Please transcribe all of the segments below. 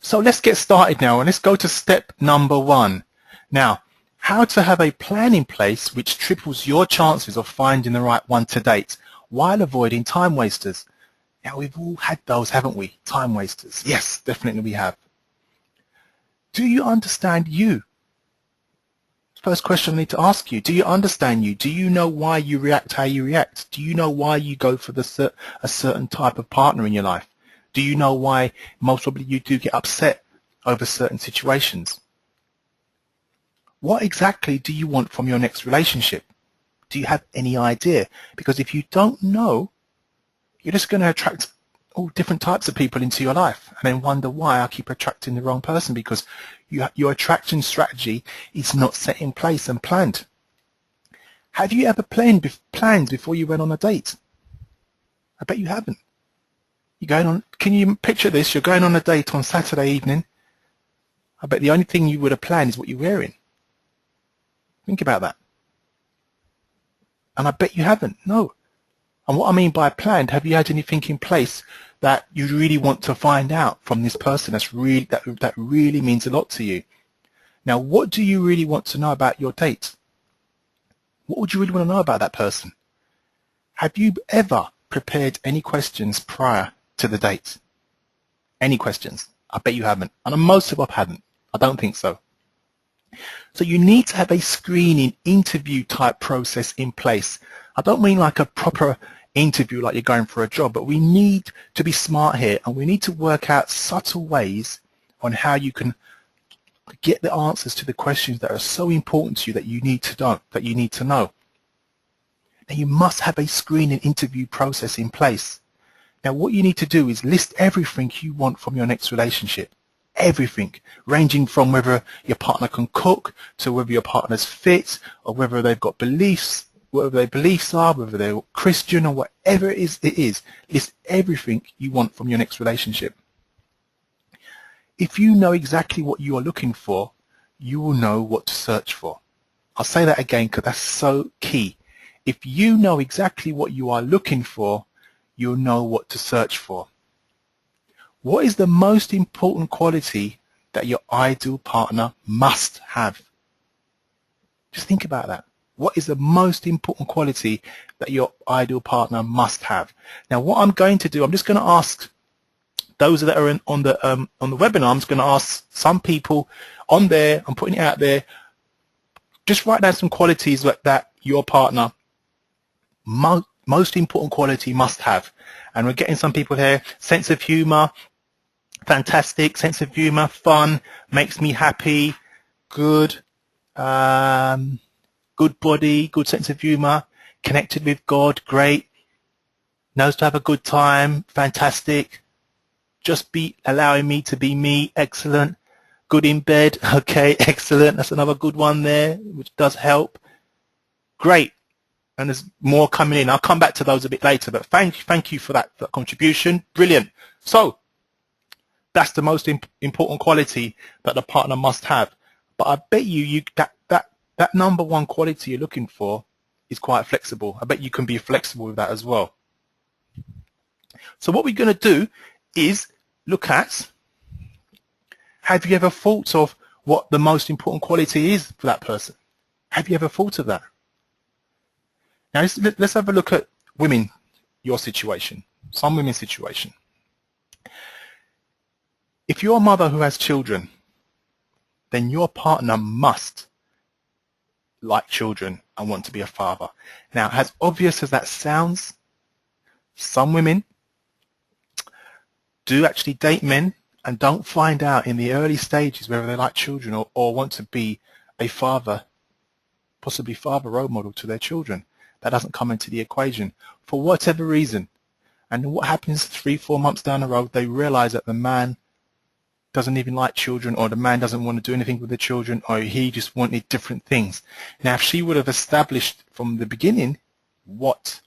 So let's get started now, and let's go to step number 1. Now, how to have a plan in place which triples your chances of finding the right one to date while avoiding time wasters. Now, we've all had those, haven't we? Time wasters. Yes, definitely we have. Do you understand you? First question I need to ask you. Do you understand you? Do you know why you react how you react? Do you know why you go for a certain type of partner in your life? Do you know why most probably you do get upset over certain situations? What exactly do you want from your next relationship? Do you have any idea? Because if you don't know, you're just going to attract all different types of people into your life and then wonder why I keep attracting the wrong person, because your attraction strategy is not set in place and planned. Have you ever planned before you went on a date? I bet you haven't. You're going on, can you picture this? You're going on a date on Saturday evening. I bet the only thing you would have planned is what you're wearing. Think about that. And I bet you haven't. No. And what I mean by planned, have you had anything in place that you really want to find out from this person that really means a lot to you? Now, what do you really want to know about your date? What would you really want to know about that person? Have you ever prepared any questions prior to the date? Any questions? I bet you haven't. And most of us haven't. I don't think so. So you need to have a screening interview type process in place. I don't mean like a proper interview like you're going for a job, but we need to be smart here, and we need to work out subtle ways on how you can get the answers to the questions that are so important to you that you need to know. Now, you must have a screening interview process in place. Now, what you need to do is list everything you want from your next relationship. Everything, ranging from whether your partner can cook to whether your partner's fit, or whether they've got beliefs, whatever their beliefs are, whether they're Christian or whatever it is. List everything you want from your next relationship. If you know exactly what you are looking for, you will know what to search for. I'll say that again because that's so key. If you know exactly what you are looking for, you'll know what to search for. What is the most important quality that your ideal partner must have? Just think about that. What is the most important quality that your ideal partner must have? Now, what I'm going to do, I'm just going to ask those that are on the webinar. I'm just going to ask some people on there. I'm putting it out there. Just write down some qualities that your partner most important quality must have. And we're getting some people here. Sense of humor. Fantastic. Sense of humor. Fun. Makes me happy. Good. Good body. Good sense of humor. Connected with God. Great. Knows to have a good time. Fantastic. Just be allowing me to be me. Excellent. Good in bed. Okay. Excellent. That's another good one there, which does help. Great. And there's more coming in. I'll come back to those a bit later, but thank you for that contribution. Brilliant. So that's the most important quality that the partner must have. But I bet that number one quality you're looking for is quite flexible. I bet you can be flexible with that as well. So what we're going to do is look at, have you ever thought of what the most important quality is for that person? Have you ever thought of that? Now let's have a look at women, your situation, some women's situation. If you're a mother who has children, then your partner must like children and want to be a father. Now, as obvious as that sounds, some women do actually date men and don't find out in the early stages whether they like children or want to be a father, possibly father role model to their children. That doesn't come into the equation for whatever reason. And what happens 3-4 months down the road, they realize that the man doesn't even like children, or the man doesn't want to do anything with the children, or he just wanted different things. Now, if she would have established from the beginning what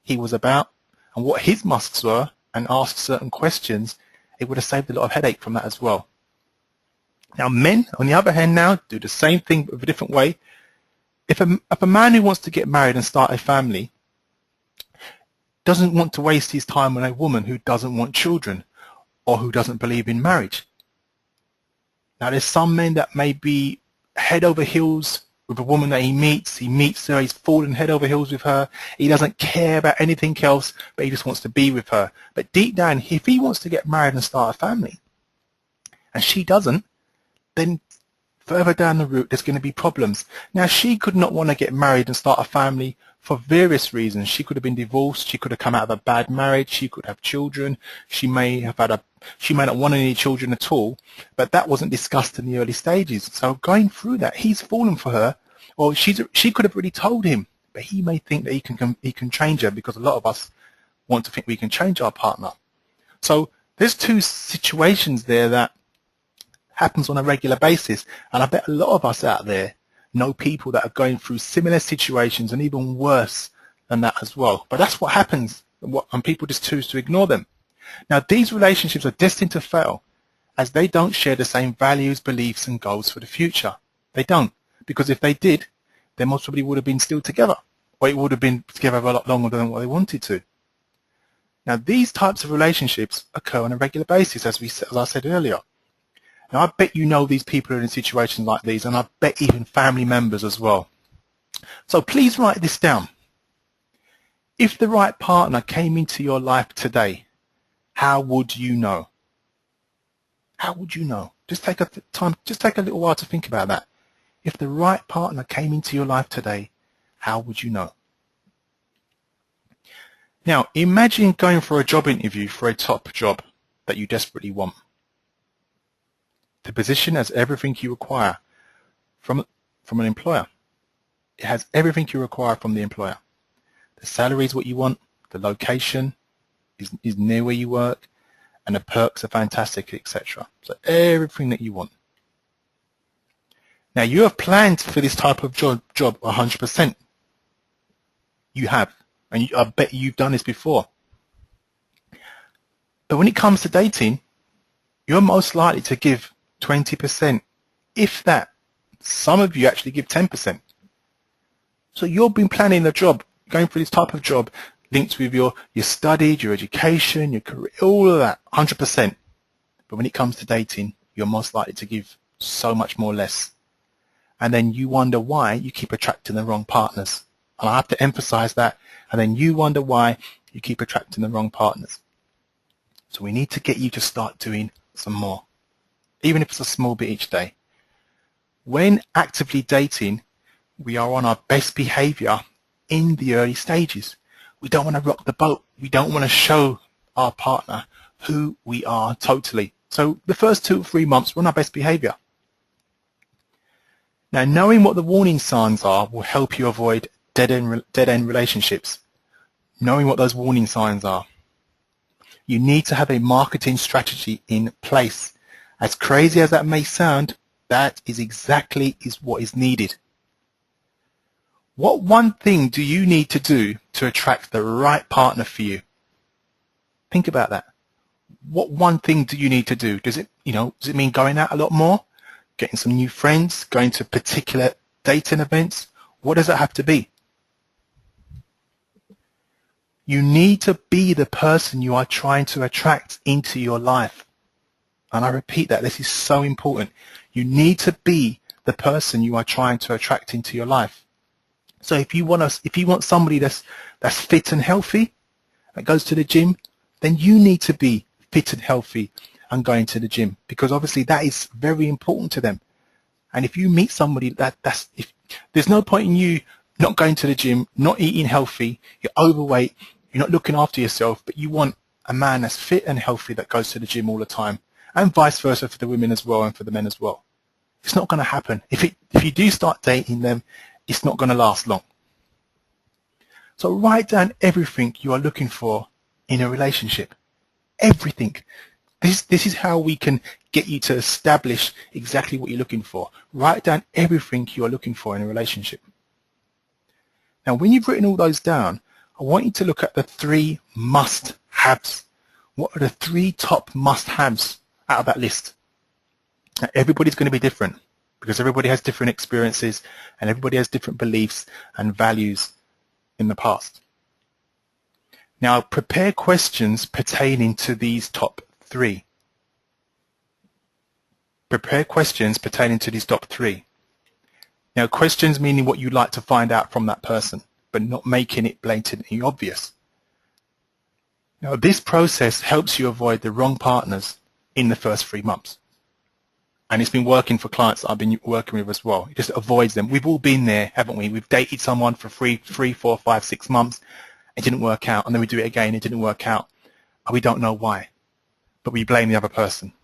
he was about and what his musts were and asked certain questions, it would have saved a lot of headache from that as well. Now, men, on the other hand, now do the same thing but a different way. If a man who wants to get married and start a family doesn't want to waste his time on a woman who doesn't want children or who doesn't believe in marriage, Now, there's some men that may be head over heels with a woman that he meets her, he's fallen head over heels with her, he doesn't care about anything else, but he just wants to be with her. But deep down, if he wants to get married and start a family, and she doesn't, then further down the route, there's going to be problems. Now, she could not want to get married and start a family for various reasons. She could have been divorced. She could have come out of a bad marriage. She could have children. She may not want any children at all, but that wasn't discussed in the early stages. So going through that, he's fallen for her, or she could have already told him, but he may think that he can change her, because a lot of us want to think we can change our partner. So there's two situations there that happens on a regular basis, and I bet a lot of us out there know people that are going through similar situations and even worse than that as well. But that's what happens, and people just choose to ignore them. Now, these relationships are destined to fail as they don't share the same values, beliefs and goals for the future. They don't, because if they did, they most probably would have been still together, or it would have been together a lot longer than what they wanted to. Now, these types of relationships occur on a regular basis, as I said earlier. Now, I bet you know these people are in situations like these, and I bet even family members as well. So please write this down. If the right partner came into your life today, how would you know? How would you know? Just take a little while to think about that. If the right partner came into your life today, how would you know? Now, imagine going for a job interview for a top job that you desperately want. The position has everything you require from an employer. It has everything you require from the employer. The salary is what you want, the location is near where you work, and the perks are fantastic, etc. So everything that you want. Now, you have planned for this type of job 100%. You have, and I bet you've done this before. But when it comes to dating, you're most likely to give 20%, if that. Some of you actually give 10%. So you've been planning the job, going for this type of job, linked with your studies, your education, your career, all of that, 100%. But when it comes to dating, you're most likely to give so much more less. And then you wonder why you keep attracting the wrong partners. And I have to emphasize that. And then you wonder why you keep attracting the wrong partners. So we need to get you to start doing some more, even if it's a small bit each day. When actively dating, we are on our best behavior in the early stages. We don't want to rock the boat. We don't want to show our partner who we are totally. So the first 2 or 3 months, we're on our best behavior. Now, knowing what the warning signs are will help you avoid dead-end relationships. Knowing what those warning signs are. You need to have a marketing strategy in place. As crazy as that may sound, that is exactly what is needed. What one thing do you need to do to attract the right partner for you? Think about that. What one thing do you need to do? Does it mean going out a lot more? Getting some new friends? Going to particular dating events? What does it have to be? You need to be the person you are trying to attract into your life. And I repeat that, this is so important. You need to be the person you are trying to attract into your life. So if you want somebody that's fit and healthy, that goes to the gym, then you need to be fit and healthy and going to the gym, because obviously that is very important to them. And if you meet somebody there's no point in you not going to the gym, not eating healthy, you're overweight, you're not looking after yourself, but you want a man that's fit and healthy that goes to the gym all the time, and vice versa for the women as well and for the men as well. It's not going to happen. If you do start dating them, it's not going to last long. So write down everything you are looking for in a relationship. Everything. This is how we can get you to establish exactly what you're looking for. Write down everything you are looking for in a relationship. Now, when you've written all those down, I want you to look at the 3 must-haves. What are the 3 top must-haves out of that list? Now, everybody's going to be different, because everybody has different experiences and everybody has different beliefs and values in the past. Now, prepare questions pertaining to these top 3. Prepare questions pertaining to these top 3. Now, questions meaning what you'd like to find out from that person, but not making it blatantly obvious. Now, this process helps you avoid the wrong partners in the first 3 months. And it's been working for clients that I've been working with as well. It just avoids them. We've all been there, haven't we? We've dated someone for 3, 4, 5, 6 months. It didn't work out. And then we do it again. It didn't work out. And we don't know why. But we blame the other person.